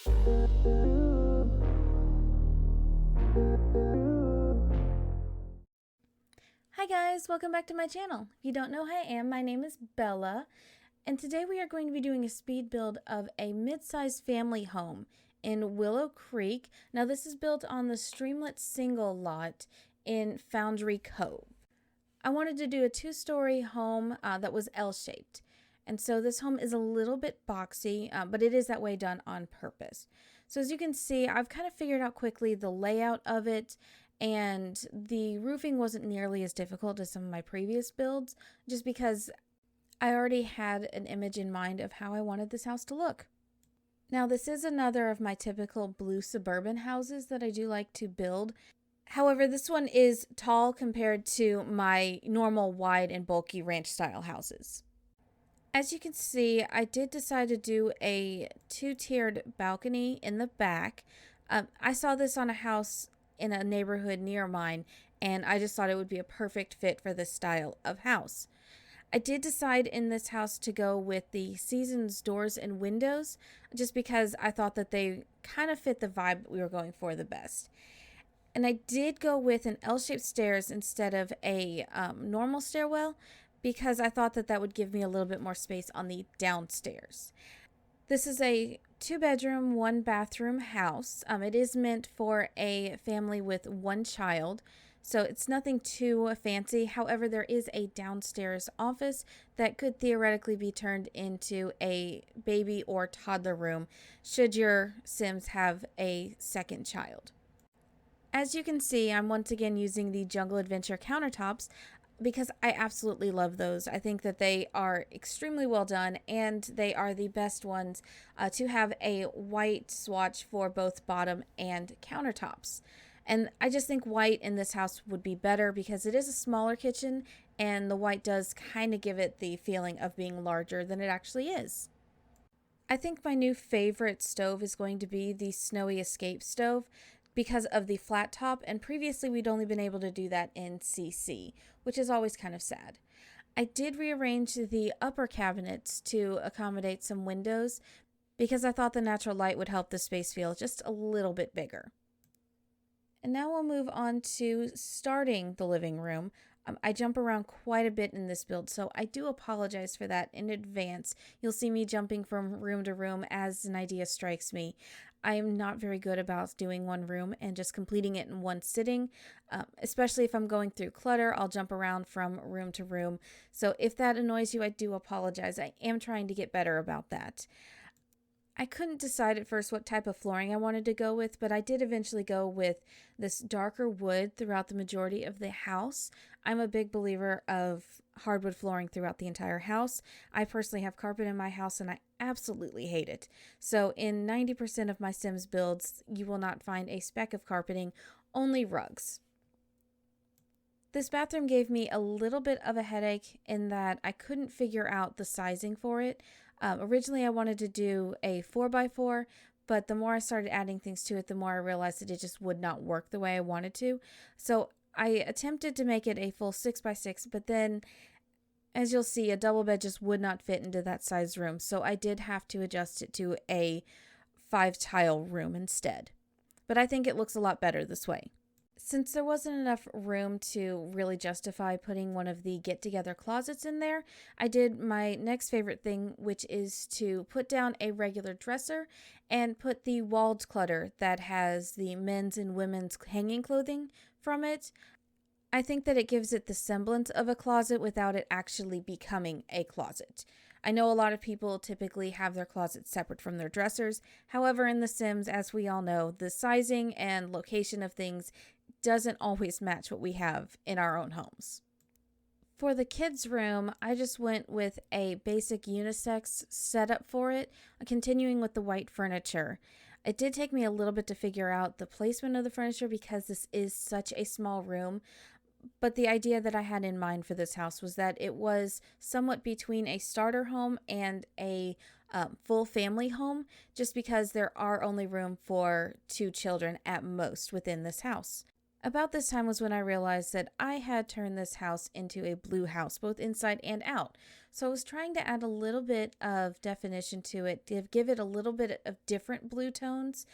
Hi guys, welcome back to my channel. If you don't know who I am, my name is Bella, and today we are going to be doing a speed build of a mid-sized family home in Willow Creek. Now this is built on the Streamlet single lot in Foundry Cove. I wanted to do a two-story home that was L-shaped, and so this home is a little bit boxy, but it is that way done on purpose. So as you can see, I've kind of figured out quickly the layout of it, and the roofing wasn't nearly as difficult as some of my previous builds, just because I already had an image in mind of how I wanted this house to look. Now this is another of my typical blue suburban houses that I do like to build. However, this one is tall compared to my normal wide and bulky ranch style houses. As you can see, I did decide to do a two-tiered balcony in the back. I saw this on a house in a neighborhood near mine, and I just thought it would be a perfect fit for this style of house. I did decide in this house to go with the Seasons doors and windows, just because I thought that they kind of fit the vibe that we were going for the best. And I did go with an L-shaped stairs instead of a normal stairwell, because I thought that that would give me a little bit more space on the downstairs. This is a 2-bedroom, 1-bathroom house. It is meant for a family with one child, so it's nothing too fancy. However, there is a downstairs office that could theoretically be turned into a baby or toddler room should your Sims have a second child. As you can see, I'm once again using the Jungle Adventure countertops because I absolutely love those. I think that they are extremely well done, and they are the best ones to have a white swatch for both bottom and countertops. And I just think white in this house would be better because it is a smaller kitchen, and the white does kind of give it the feeling of being larger than it actually is. I think my new favorite stove is going to be the Snowy Escape stove, because of the flat top, and previously we'd only been able to do that in CC, which is always kind of sad. I did rearrange the upper cabinets to accommodate some windows because I thought the natural light would help the space feel just a little bit bigger. And now we'll move on to starting the living room. I jump around quite a bit in this build, so I do apologize for that in advance. You'll see me jumping from room to room as an idea strikes me. I am not very good about doing one room and just completing it in one sitting, especially if I'm going through clutter. I'll jump around from room to room. So if that annoys you, I do apologize. I am trying to get better about that. I couldn't decide at first what type of flooring I wanted to go with, but I did eventually go with this darker wood throughout the majority of the house. I'm a big believer of hardwood flooring throughout the entire house. I personally have carpet in my house and I absolutely hate it. So in 90% of my Sims builds, you will not find a speck of carpeting, only rugs. This bathroom gave me a little bit of a headache in that I couldn't figure out the sizing for it. Originally, I wanted to do a 4x4, but the more I started adding things to it, the more I realized that it just would not work the way I wanted to. So I attempted to make it a full 6x6, but then, as you'll see, a double bed just would not fit into that size room. So I did have to adjust it to a 5-tile room instead. But I think it looks a lot better this way. Since there wasn't enough room to really justify putting one of the get-together closets in there, I did my next favorite thing, which is to put down a regular dresser and put the walled clutter that has the men's and women's hanging clothing from it. I think that it gives it the semblance of a closet without it actually becoming a closet. I know a lot of people typically have their closets separate from their dressers. However, in The Sims, as we all know, the sizing and location of things doesn't always match what we have in our own homes. For the kids' room, I just went with a basic unisex setup for it, continuing with the white furniture. It did take me a little bit to figure out the placement of the furniture because this is such a small room, but the idea that I had in mind for this house was that it was somewhat between a starter home and a full family home, just because there are only room for 2 children at most within this house. About this time was when I realized that I had turned this house into a blue house, both inside and out. So I was trying to add a little bit of definition to it, to give it a little bit of different blue tones.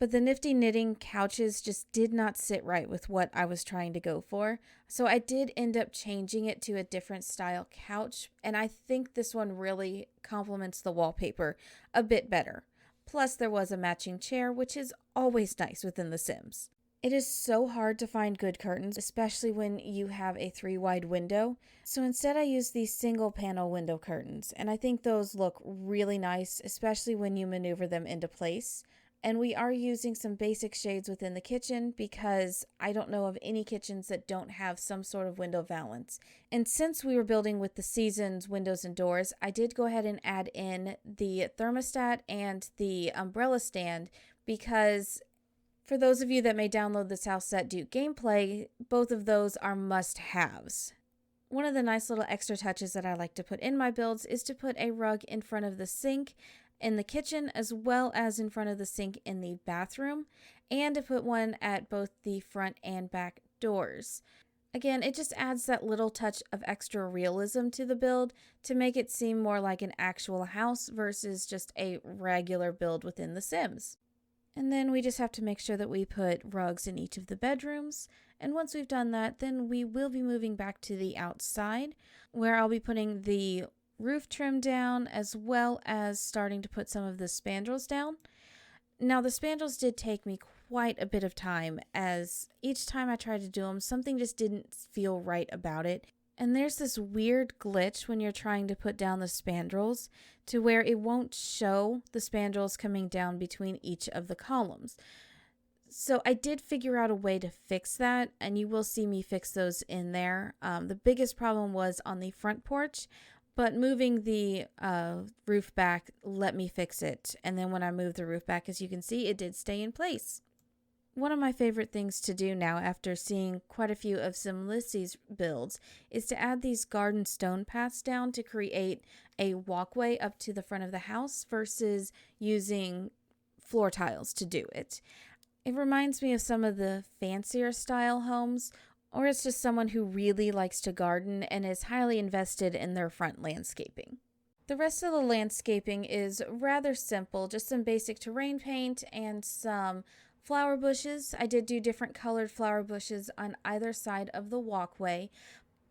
But the nifty knitting couches just did not sit right with what I was trying to go for. So I did end up changing it to a different style couch. And I think this one really complements the wallpaper a bit better. Plus there was a matching chair, which is always nice within The Sims. It is so hard to find good curtains, especially when you have a 3-wide window. So instead I used these single panel window curtains, and I think those look really nice, especially when you maneuver them into place. And we are using some basic shades within the kitchen because I don't know of any kitchens that don't have some sort of window valance. And since we were building with the season's windows and doors, I did go ahead and add in the thermostat and the umbrella stand because for those of you that may download this House Set Duke gameplay, both of those are must-haves. One of the nice little extra touches that I like to put in my builds is to put a rug in front of the sink in the kitchen as well as in front of the sink in the bathroom, and to put one at both the front and back doors. Again, it just adds that little touch of extra realism to the build to make it seem more like an actual house versus just a regular build within The Sims. And then we just have to make sure that we put rugs in each of the bedrooms. And once we've done that, then we will be moving back to the outside where I'll be putting the roof trim down as well as starting to put some of the spandrels down. Now the spandrels did take me quite a bit of time as each time I tried to do them, something just didn't feel right about it. And there's this weird glitch when you're trying to put down the spandrels to where it won't show the spandrels coming down between each of the columns. So I did figure out a way to fix that, and you will see me fix those in there. The biggest problem was on the front porch, but moving the roof back let me fix it. And then when I moved the roof back, as you can see, it did stay in place. One of my favorite things to do now after seeing quite a few of BellaLessai's builds is to add these garden stone paths down to create a walkway up to the front of the house versus using floor tiles to do it. It reminds me of some of the fancier style homes, or it's just someone who really likes to garden and is highly invested in their front landscaping. The rest of the landscaping is rather simple, just some basic terrain paint and some flower bushes. I did do different colored flower bushes on either side of the walkway,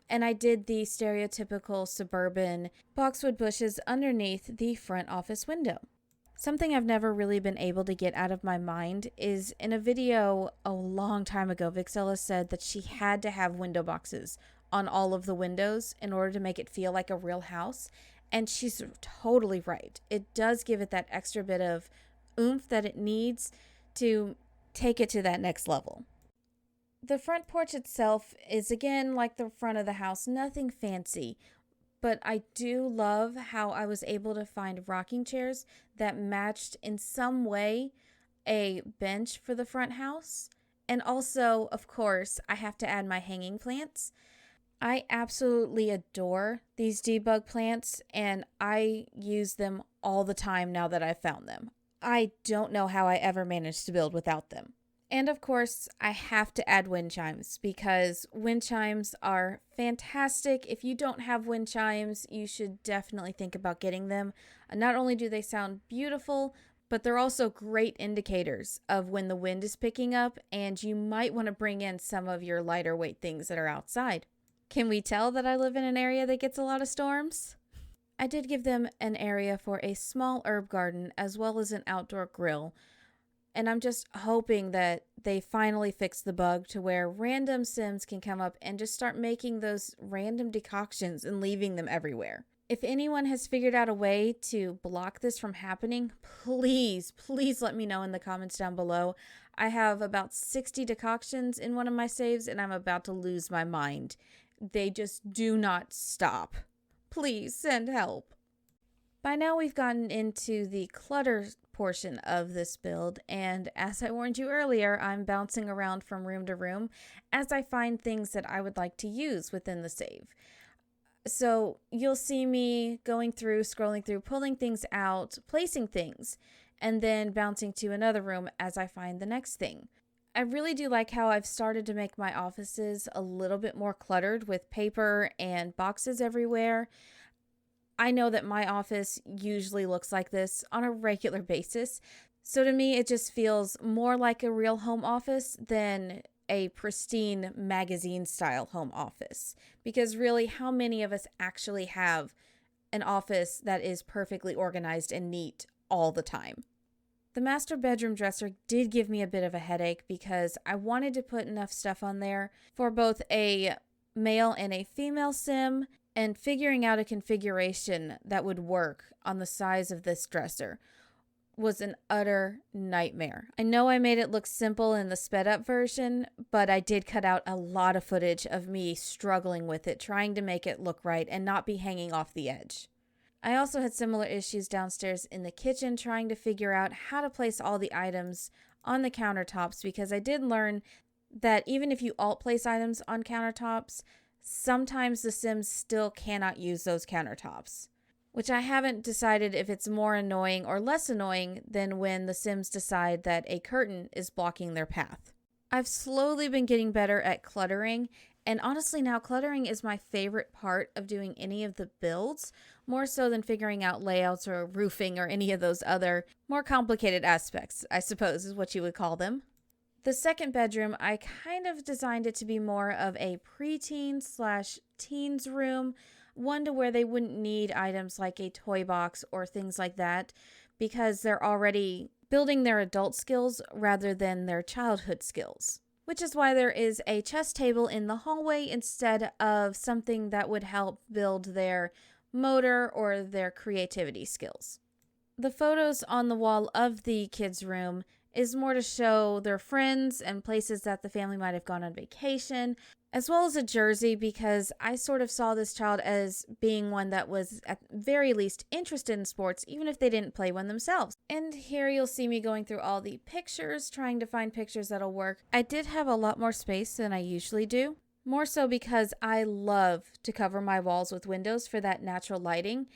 and I did the stereotypical suburban boxwood bushes underneath the front office window. Something I've never really been able to get out of my mind is in a video a long time ago, Vixella said that she had to have window boxes on all of the windows in order to make it feel like a real house, and she's totally right. It does give it that extra bit of oomph that it needs to take it to that next level. The front porch itself is again like the front of the house, nothing fancy, but I do love how I was able to find rocking chairs that matched in some way a bench for the front house. And also, of course, I have to add my hanging plants. I absolutely adore these debug plants, and I use them all the time now that I've found them. I don't know how I ever managed to build without them. And of course, I have to add wind chimes because wind chimes are fantastic. If you don't have wind chimes, you should definitely think about getting them. Not only do they sound beautiful, but they're also great indicators of when the wind is picking up, and you might want to bring in some of your lighter weight things that are outside. Can we tell that I live in an area that gets a lot of storms? I did give them an area for a small herb garden as well as an outdoor grill. And I'm just hoping that they finally fix the bug to where random Sims can come up and just start making those random decoctions and leaving them everywhere. If anyone has figured out a way to block this from happening, please let me know in the comments down below. I have about 60 decoctions in one of my saves and I'm about to lose my mind. They just do not stop. Please send help. By now we've gotten into the clutter portion of this build, and as I warned you earlier, I'm bouncing around from room to room as I find things that I would like to use within the save. So you'll see me going through, scrolling through, pulling things out, placing things, and then bouncing to another room as I find the next thing. I really do like how I've started to make my offices a little bit more cluttered with paper and boxes everywhere. I know that my office usually looks like this on a regular basis. So to me, it just feels more like a real home office than a pristine magazine style home office. Because really, how many of us actually have an office that is perfectly organized and neat all the time? The master bedroom dresser did give me a bit of a headache because I wanted to put enough stuff on there for both a male and a female sim, and figuring out a configuration that would work on the size of this dresser was an utter nightmare. I know I made it look simple in the sped up version, but I did cut out a lot of footage of me struggling with it, trying to make it look right and not be hanging off the edge. I also had similar issues downstairs in the kitchen, trying to figure out how to place all the items on the countertops, because I did learn that even if you alt place items on countertops, sometimes the Sims still cannot use those countertops, which I haven't decided if it's more annoying or less annoying than when the Sims decide that a curtain is blocking their path. I've slowly been getting better at cluttering, and honestly now cluttering is my favorite part of doing any of the builds, more so than figuring out layouts or roofing or any of those other more complicated aspects, I suppose is what you would call them. The second bedroom, I kind of designed it to be more of a preteen/teens room, one to where they wouldn't need items like a toy box or things like that, because they're already building their adult skills rather than their childhood skills. Which is why there is a chess table in the hallway instead of something that would help build their motor or their creativity skills. The photos on the wall of the kids' room is more to show their friends and places that the family might have gone on vacation, as well as a jersey, because I sort of saw this child as being one that was at very least interested in sports, even if they didn't play one themselves. And here you'll see me going through all the pictures, trying to find pictures that'll work. I did have a lot more space than I usually do, more so because I love to cover my walls with windows for that natural lighting.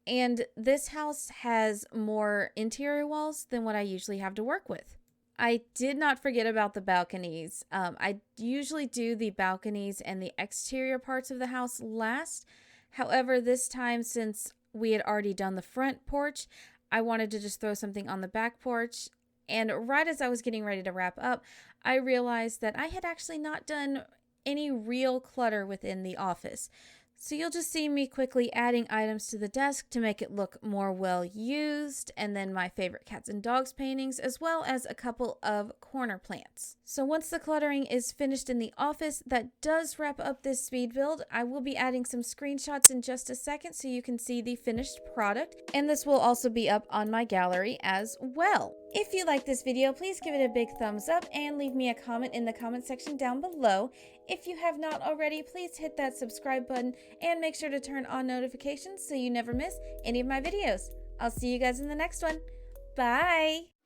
And this house has more interior walls than what I usually have to work with. I did not forget about the balconies. I usually do the balconies and the exterior parts of the house last. However, this time, since we had already done the front porch, I wanted to just throw something on the back porch. And right as I was getting ready to wrap up, I realized that I had actually not done any real clutter within the office. So you'll just see me quickly adding items to the desk to make it look more well used, and then my favorite cats and dogs paintings, as well as a couple of corner plants. So once the cluttering is finished in the office, that does wrap up this speed build. I will be adding some screenshots in just a second so you can see the finished product, and this will also be up on my gallery as well. If you like this video, please give it a big thumbs up and leave me a comment in the comment section down below. If you have not already, please hit that subscribe button and make sure to turn on notifications so you never miss any of my videos. I'll see you guys in the next one. Bye!